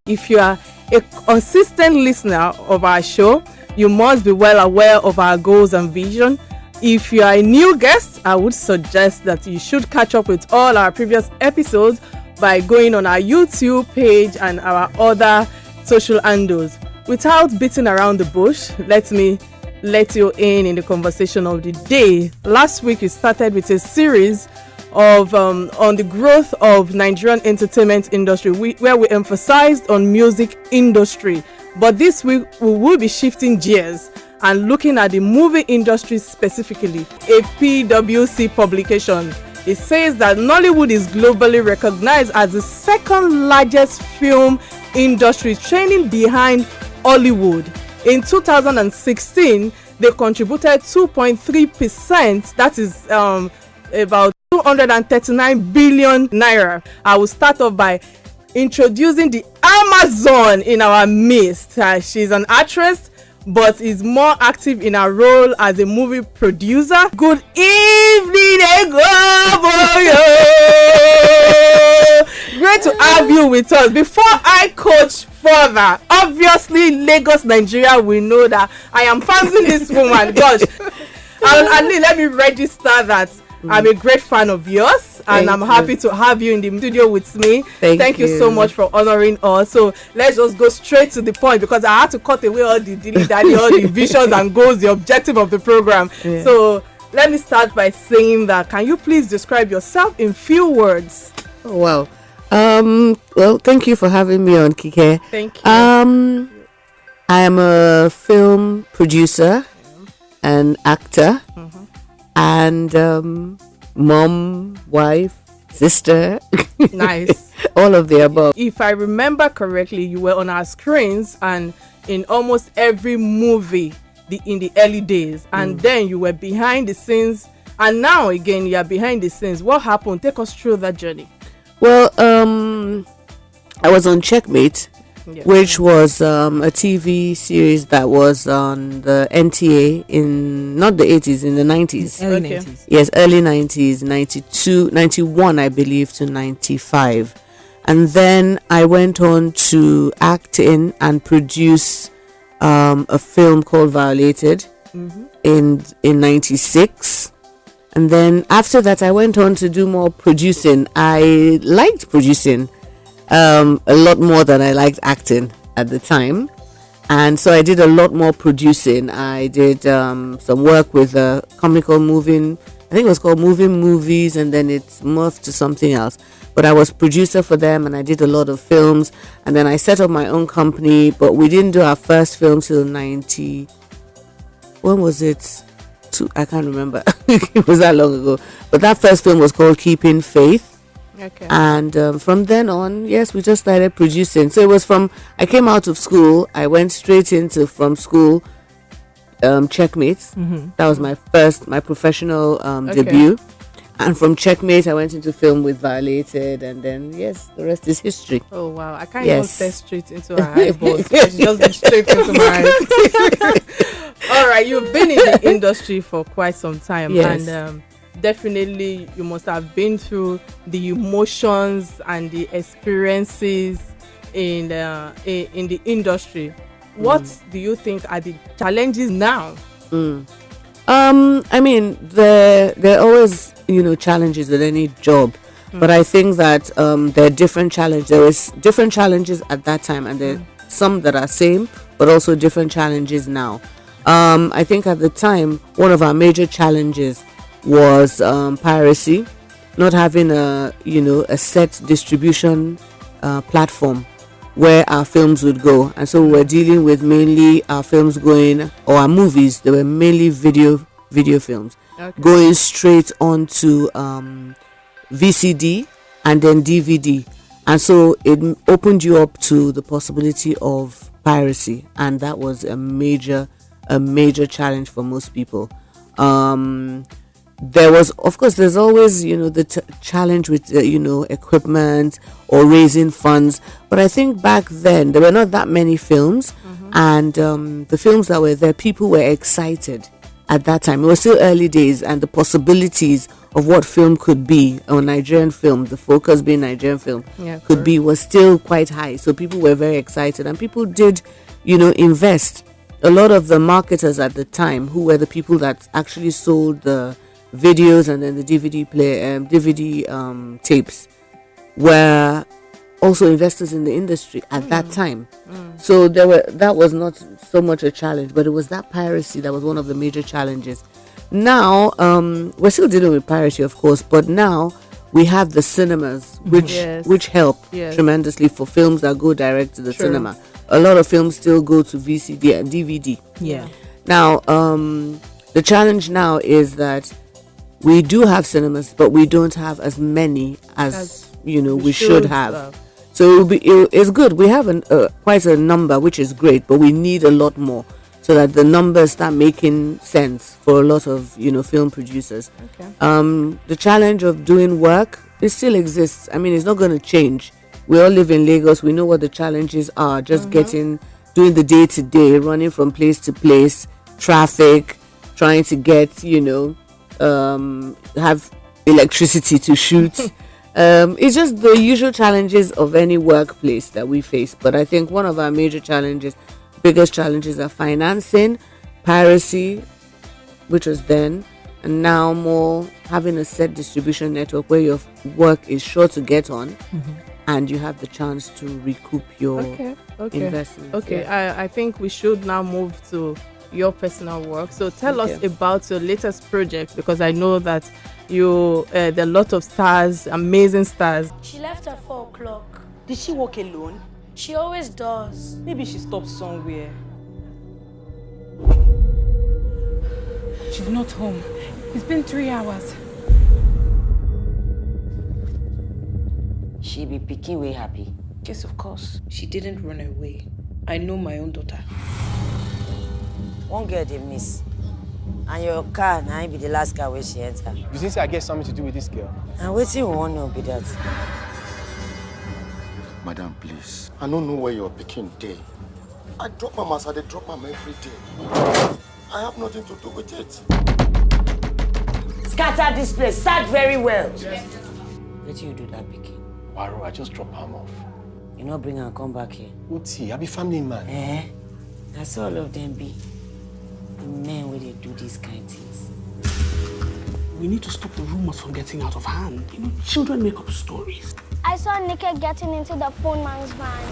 If you are a consistent listener of our show, you must be well aware of our goals and vision. If you are a new guest, I would suggest that you should catch up with all our previous episodes by going on our YouTube page and our other social handles. Without beating around the bush, let me let you in the conversation of the day. Last week we started with a series of on the growth of Nigerian entertainment industry, where we emphasized on music industry. But this week we will be shifting gears and looking at the movie industry specifically. A PwC publication, it says that Nollywood is globally recognized as the second largest film industry, trailing behind Hollywood. In 2016, they contributed 2.3%. That is about 239 billion naira. I will start off by introducing the Amazon in our midst. She's an actress, but is more active in her role as a movie producer. Good evening, Boyo. Great to have you with us. Before I coach further, obviously Lagos, Nigeria, we know that I am fancying this woman. Gosh, let me register that I'm a great fan of yours, and I'm happy to have you in the studio with me. Thank you so much for honoring us. So let's just go straight to the point, because I had to cut away all the dilly-dally, all the visions and goals, the objective of the program. Yeah. So let me start by saying that, can you please describe yourself in few words? Oh, wow. Well, thank you for having me on, Kike. Thank you. I am a film producer and actor. And mom, wife, sister. Nice. All of the above. If I remember correctly, you were on our screens and in almost every movie in the early days. And then you were behind the scenes. And now again, you are behind the scenes. What happened? Take us through that journey. Well, I was on Checkmate. Yes. Which was a TV series that was on the NTA in not the 80s, in the 90s. Early 90s. Yes, early 90s, 92, 91, I believe, to 95. And then I went on to act in and produce a film called Violated in 96. And then after that, I went on to do more producing. I liked producing a lot more than I liked acting at the time, and so I did a lot more producing. I did some work with a comical moving, I think it was called Moving Movies, and then it morphed to something else. But I was producer for them, and I did a lot of films, and then I set up my own company. But we didn't do our first film till 90. When was it? I can't remember. It was that long ago. But that first film was called Keeping Faith. Okay. And from then on, yes, we just started producing. So it was I came out of school, I went straight into from school Checkmates. That was my professional debut. And from Checkmate, I went into film with Violated, and then yes, the rest is history. Oh wow, I can't even stare straight into her eyeballs. She just looked straight into my eyes. All right, you've been in the industry for quite some time, yes. And definitely you must have been through the emotions and the experiences in the industry. What do you think are the challenges now? I mean, there are always, challenges with any job, but I think that there are different challenges. There was different challenges at that time, and there are some that are same, but also different challenges now. I think at the time, one of our major challenges was piracy, not having a set distribution platform where our films would go, and so we were dealing with mainly our films going, or our movies, they were mainly video films, going straight onto VCD and then DVD, and so it opened you up to the possibility of piracy, and that was a major challenge for most people. There was, of course, there's always, the challenge with, equipment or raising funds. But I think back then, there were not that many films. And the films that were there, people were excited at that time. It was still early days, and the possibilities of what film could be, or Nigerian film, the focus being Nigerian film, could be, was still quite high. So people were very excited, and people did, invest. A lot of the marketers at the time, who were the people that actually sold the videos and then the DVD tapes, were also investors in the industry at that time. So that was not so much a challenge, but it was that piracy that was one of the major challenges. Now we're still dealing with piracy, of course, but now we have the cinemas, which help tremendously for films that go direct to the cinema. A lot of films still go to VCD and DVD. Now the challenge now is that we do have cinemas, but we don't have as many as we should have. So it's good. We have quite a number, which is great, but we need a lot more, so that the numbers start making sense for a lot of film producers. The challenge of doing work, it still exists. I mean, it's not going to change. We all live in Lagos. We know what the challenges are. Just doing the day-to-day, running from place to place, traffic, trying to get have electricity to shoot. It's just the usual challenges of any workplace that we face. But I think one of our major biggest challenges are financing, piracy, which was then, and now more having a set distribution network where your work is sure to get on, and you have the chance to recoup your investment. I think we should now move to your personal work. So tell us about your latest project, because I know that there are a lot of stars, amazing stars. She left at 4 o'clock. Did she walk alone? She always does. Maybe she stopped somewhere. She's not home. It's been 3 hours. She be picking way happy. Yes, of course. She didn't run away. I know my own daughter. One girl they miss. And your car now be the last car where she enter. You think I get something to do with this girl? And waiting we want to be that. Madam, please. I don't know where you're picking day. I drop my mass, I drop my every day. I have nothing to do with it. Scatter this place. Start very well. Yes. Let you do that, picking. Waro, I just drop her off. You not bring her and come back here. Oti, I be family man. That's all of them be. The men where they do these kind of things. We need to stop the rumors from getting out of hand. Children make up stories. I saw Kike getting into the phone man's van.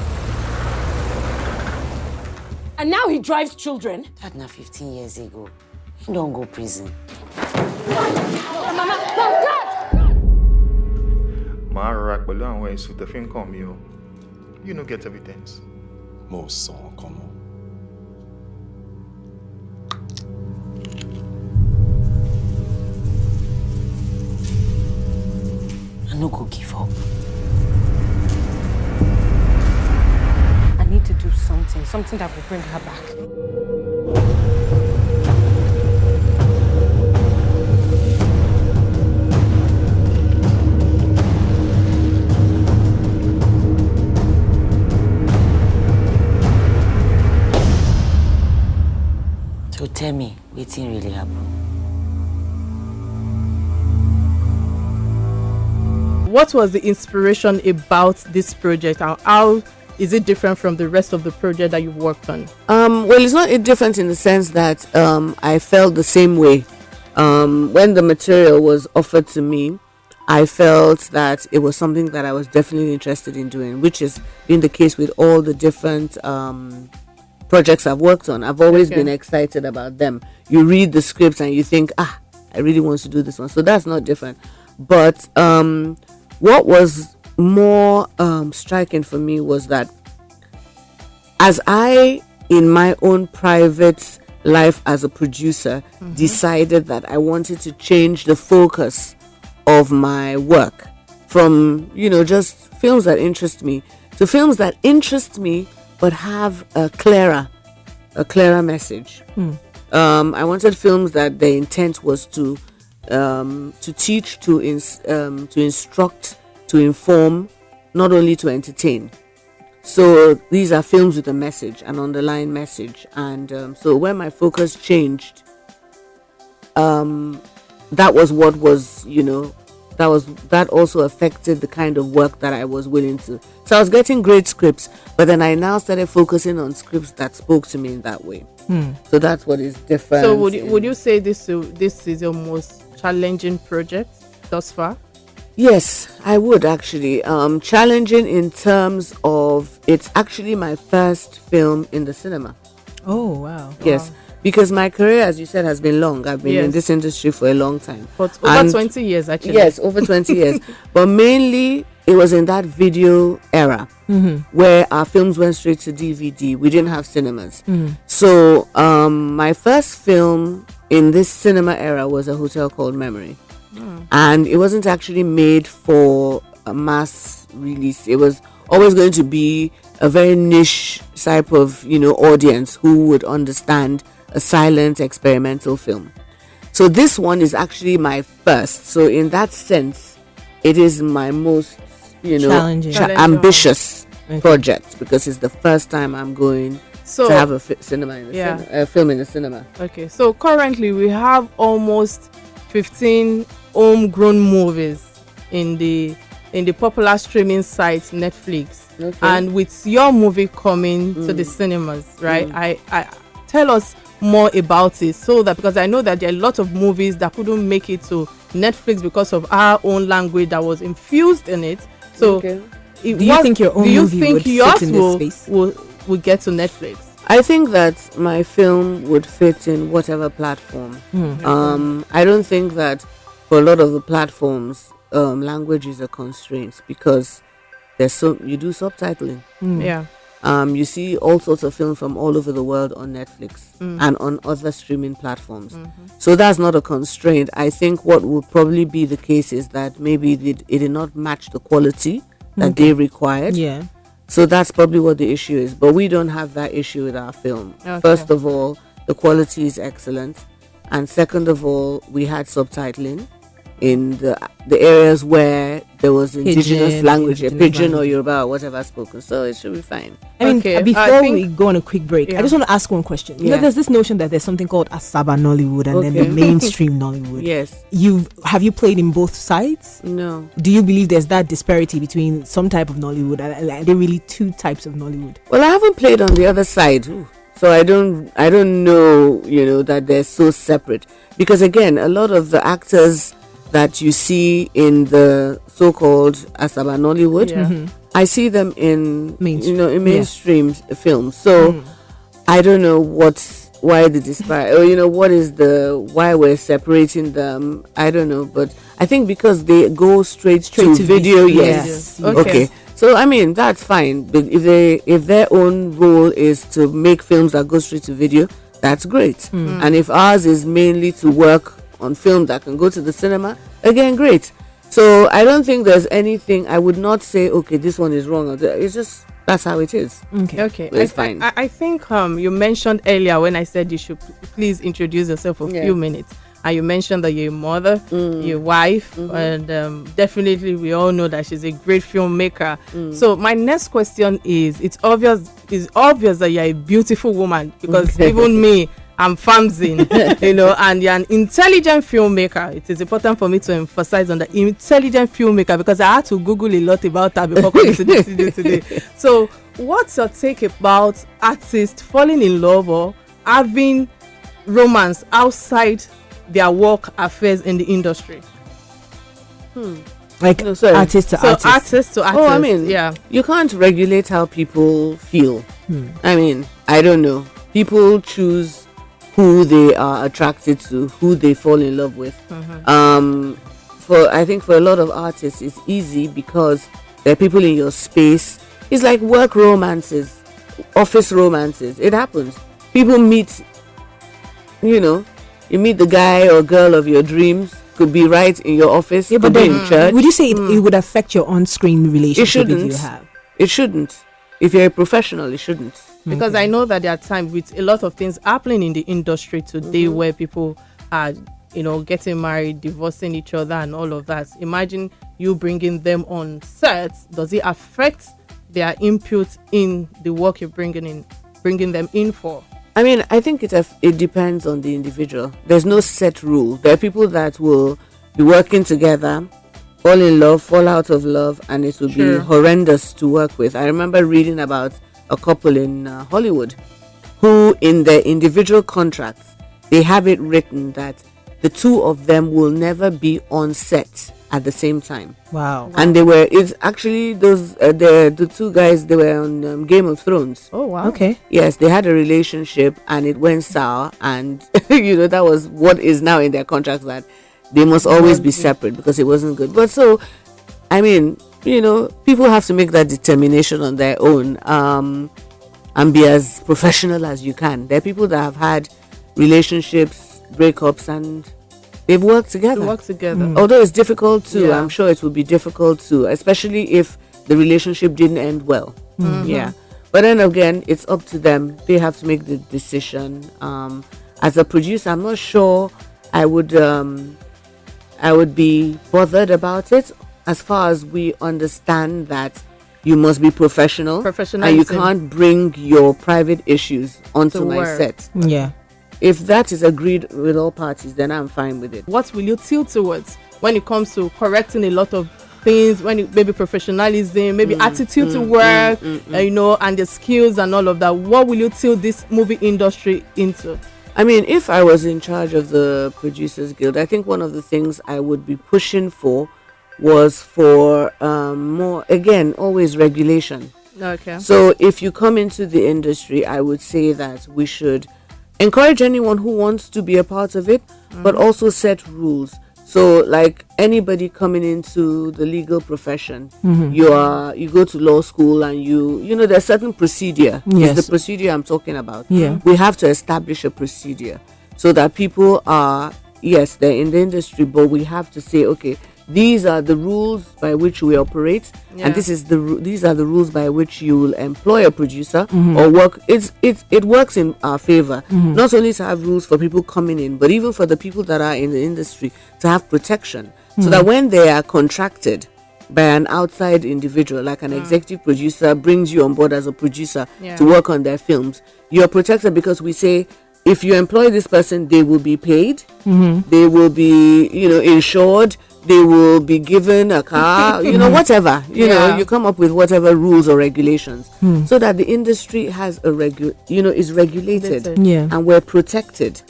And now he drives children? That now 15 years ago. He don't go prison. Mama, Dad! Marak Balan way so the film come you. You no get evidence. Most son, come on. I no go give up. I need to do something that will bring her back. So tell me, wetin really happened? What was the inspiration about this project, and how is it different from the rest of the project that you've worked on? Well, it's not different in the sense that I felt the same way. When the material was offered to me, I felt that it was something that I was definitely interested in doing, which has been the case with all the different projects I've worked on. I've always been excited about them. You read the scripts and you think, I really want to do this one. So that's not different. But what was more striking for me was that as I, in my own private life as a producer, decided that I wanted to change the focus of my work from, just films that interest me to films that interest me but have a clearer message. I wanted films that the intent was to teach, to instruct, to inform, not only to entertain. So these are films with a message, an underlying message. And so when my focus changed, that was what was, that also affected the kind of work that I was willing to. So I was getting great scripts, but then I now started focusing on scripts that spoke to me in that way. So that's what is different. So would you say this is your most challenging project thus far? Yes, I would actually. Challenging in terms of it's actually my first film in the cinema. Oh, wow. Yes, because my career, as you said, has been long. I've been in this industry for a long time. But over 20 years, actually. Yes, over 20 years. But mainly, it was in that video era where our films went straight to DVD. We didn't have cinemas. So my first film in this cinema era was A Hotel Called Memory. And it wasn't actually made for a mass release. It was always going to be a very niche type of, audience who would understand a silent experimental film. So this one is actually my first. So in that sense, it is my most, Challenging. ambitious project, because it's the first time I'm going to have a cinema in the film in the cinema. Okay, so currently we have almost 15 homegrown movies in the popular streaming site Netflix. Okay. And with your movie coming to the cinemas, right? I tell us more about it, so that, because I know that there are a lot of movies that couldn't make it to Netflix because of our own language that was infused in it. So do you think your own movie would fit in this space? Will get to Netflix? I think that my film would fit in whatever platform. I don't think that for a lot of the platforms, language is a constraint, because you do subtitling. Yeah. You see all sorts of films from all over the world on Netflix and on other streaming platforms. So that's not a constraint. I think what would probably be the case is that maybe it did not match the quality that they required. Yeah. So that's probably what the issue is. But we don't have that issue with our film. Okay. First of all, the quality is excellent. And second of all, we had subtitling in the areas where there was indigenous language, Pidgin or Yoruba or whatever spoken. So it should be fine. I mean, Okay, before we go on a quick break, I just want to ask one question. You know, Yeah. there's this notion that there's something called Asaba Nollywood and then the mainstream Nollywood. Yes. Have you played in both sides? No. Do you believe there's that disparity between some type of Nollywood and are there really two types of Nollywood? Well, I haven't played on the other side. So I don't know, that they're so separate. Because again, a lot of the actors that you see in the so-called Asaba Nollywood, I see them in mainstream films. So I don't know why the disparity, or why we're separating them. I don't know, but I think because they go straight to video. Yes. Okay. So I mean, that's fine. But if their own role is to make films that go straight to video, that's great. And if ours is mainly to work on film that can go to the cinema, again, great. So I don't think there's anything. I would not say, okay, this one is wrong. It's just that's how it is. Okay, it's fine. I think you mentioned earlier when I said you should please introduce yourself for a few minutes, and you mentioned that you're a mother, your wife, and definitely we all know that she's a great filmmaker. So my next question is: it's obvious that you're a beautiful woman, because even me, I'm famzing, and you're an intelligent filmmaker. It is important for me to emphasize on the intelligent filmmaker, because I had to Google a lot about that before coming to this studio today. So, what's your take about artists falling in love or having romance outside their work affairs in the industry? Like artist to artist. Artist to artist. Oh, I mean, you can't regulate how people feel. I mean, I don't know. People choose who they are attracted to, who they fall in love with. I think for a lot of artists, it's easy because there are people in your space. It's like work romances, office romances. It happens. People meet, you meet the guy or girl of your dreams. Could be right in your office. Yeah, but could be in church. Would you say it would affect your on-screen relationship if you have? It shouldn't. If you're a professional, it shouldn't. Because I know that there are times with a lot of things happening in the industry today where people are, getting married, divorcing each other and all of that. Imagine you bringing them on set. Does it affect their input in the work you're bringing them in for? I mean, I think it depends on the individual. There's no set rule. There are people that will be working together, fall in love, fall out of love, and it will be horrendous to work with. I remember reading about a couple in Hollywood who, in their individual contracts, they have it written that the two of them will never be on set at the same time. Wow. And it's actually the two guys, they were on Game of Thrones. Oh, wow. Okay. Yes, they had a relationship and it went sour, and that was what is now in their contract, that they must always be separate because it wasn't good. But so, I mean, people have to make that determination on their own, and be as professional as you can. There are people that have had relationships, breakups, and they've worked together. Although it's difficult too. I'm sure it will be difficult too, especially if the relationship didn't end well. Yeah. But then again, it's up to them. They have to make the decision. As a producer, I'm not sure I would be bothered about it, as far as we understand that you must be professional and you can't bring your private issues onto my set. Yeah. If that is agreed with all parties, then I'm fine with it. What will you tilt towards when it comes to correcting a lot of things, maybe professionalism, maybe attitude to work, and the skills and all of that? What will you tilt this movie industry into? I mean, if I was in charge of the Producers Guild, I think one of the things I would be pushing for was for more, again, always regulation. Okay. So if you come into the industry, I would say that we should encourage anyone who wants to be a part of it, but also set rules. So like anybody coming into the legal profession, you go to law school and there's certain procedure. Yes. It's the procedure I'm talking about. Yeah. We have to establish a procedure so that people are, yes, they're in the industry, but we have to say, okay, these are the rules by which we operate, and these are the rules by which you will employ a producer or work. It works in our favor, not only to have rules for people coming in, but even for the people that are in the industry to have protection, so that when they are contracted by an outside individual, like an executive producer brings you on board as a producer to work on their films, you're protected, because we say, if you employ this person, they will be paid, they will be insured, they will be given a car, whatever, you come up with whatever rules or regulations, so that the industry has is regulated, and we're protected.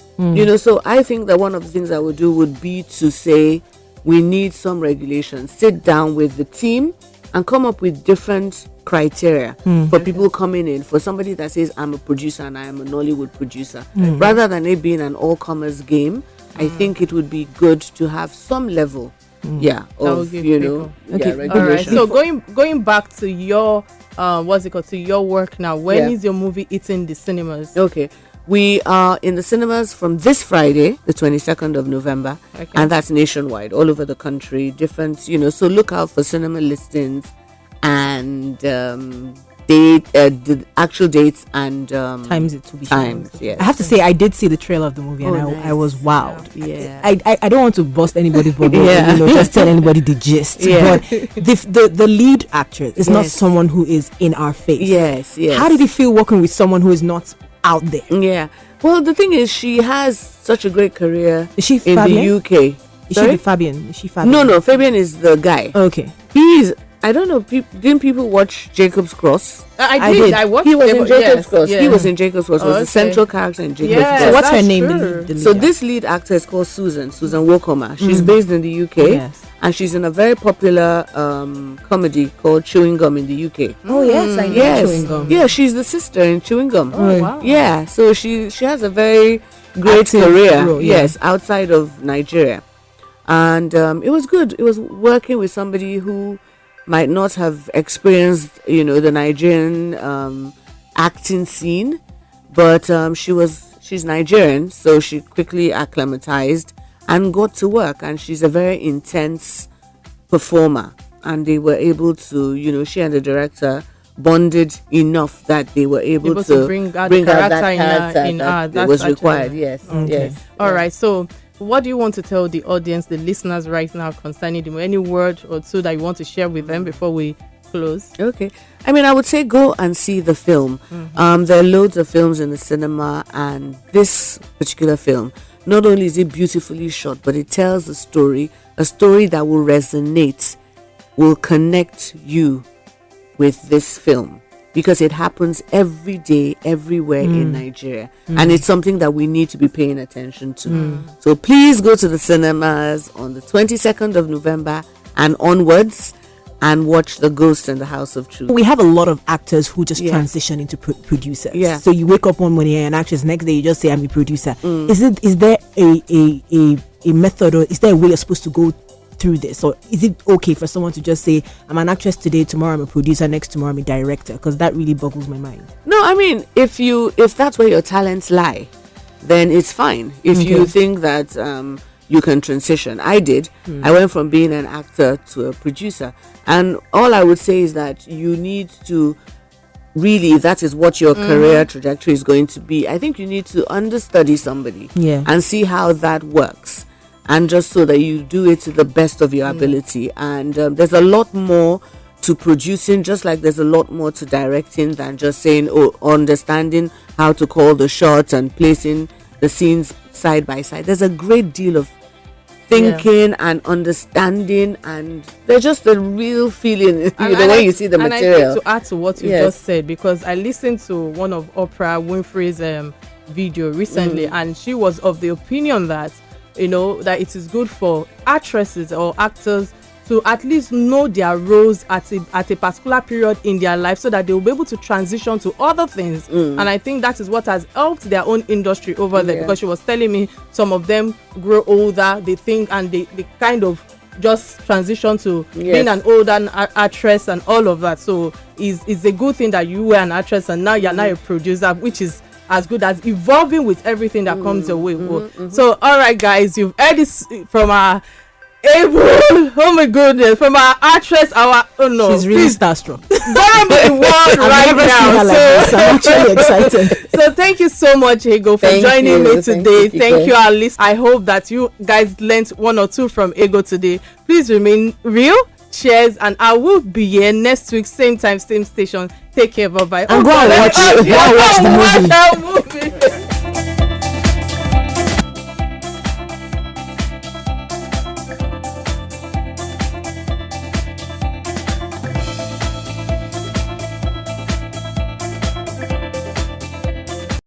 So I think that one of the things I would do would be to say, we need some regulations, sit down with the team and come up with different criteria for people coming in. For somebody that says, I'm a producer and I am a Nollywood producer, rather than it being an all-comers game, I think it would be good to have some level of regulation. All right. So going back to your to your work now, when is your movie hitting the cinemas? Okay, we are in the cinemas from this Friday, the 22nd of November, and that's nationwide, all over the country, different, so look out for cinema listings and the actual dates and times it to be times. shown. Yes, I have to say, I did see the trailer of the movie, and I was wowed. Yeah. I don't want to bust anybody's bubble, just tell anybody the gist. Yeah. But the lead actress is not someone who is in our face. Yes. How did it feel working with someone who is not out there? Yeah. Well, the thing is, she has such a great career. Is she in Fabian? the UK? Is she the Fabian? Is she Fabian? No, Fabian is the guy. Okay. He's, I don't know, didn't people watch Jacob's Cross? I did. I watched. He was in Jacob's Cross. Yeah. He was in Jacob's Cross. Was the central character in Jacob's Cross. So what's her name? The lead So actor? this lead actor is called Susan Wokoma. She's based in the UK, and she's in a very popular comedy called Chewing Gum in the UK. Oh yes, I know Chewing Gum. Yeah, she's the sister in Chewing Gum. Oh wow. Yeah, so she has a very great Active career. role, yes, outside of Nigeria, and it was good. It was working with somebody who might not have experienced, the Nigerian acting scene, but she's Nigerian, so she quickly acclimatized and got to work, and she's a very intense performer, and they were able to, she and the director bonded enough that they were able to bring out that character in that was required. Yes. All right. So what do you want to tell the audience, the listeners right now concerning them? Any word or two that you want to share with them before we close. Okay. I mean, I would say go and see the film. There are loads of films in the cinema, and this particular film, not only is it beautifully shot, but it tells a story that will resonate, will connect you with this film, because it happens every day, everywhere in Nigeria. And it's something that we need to be paying attention to. So please go to the cinemas on the 22nd of November and onwards, and watch The Ghost in the House of Truth. We have a lot of actors who just transition into producers. Yeah. So you wake up one morning and an actress, next day you just say I'm a producer. Is there a method, or is there a way you're supposed to go through this, or is it okay for someone to just say I'm an actress today, tomorrow I'm a producer, next tomorrow I'm a director? Because that really boggles my mind. No, I mean, if that's where your talents lie, then it's fine. If you think that you can transition. I did. I went from being an actor to a producer, and all I would say is that you need to really, if that is what your career trajectory is going to be, I think you need to understudy somebody and see how that works, and just so that you do it to the best of your ability. And there's a lot more to producing, just like there's a lot more to directing than just saying, understanding how to call the shots and placing the scenes side by side. There's a great deal of thinking and understanding, and there's just a real feeling when you see the material. And I think to add to what you just said, because I listened to one of Oprah Winfrey's video recently, and she was of the opinion that that it is good for actresses or actors to at least know their roles at a particular period in their life, so that they will be able to transition to other things. And I think that is what has helped their own industry over there, because she was telling me some of them grow older, they think, and they kind of just transition to being an older actress and all of that. So it's a good thing that you were an actress and now you're now a producer, which is as good as evolving with everything that comes your way. So all right, guys, you've heard this from our oh my goodness, from our actress, she's really starstruck. Borrow me the world right now. I'm actually excited. So thank you so much, Ego, for joining me today. Thank you, our listeners. I hope that you guys learned one or two from Ego today. Please remain real. Cheers, and I will be here next week, same time, same station. Take care, bye bye. And go and watch the movie.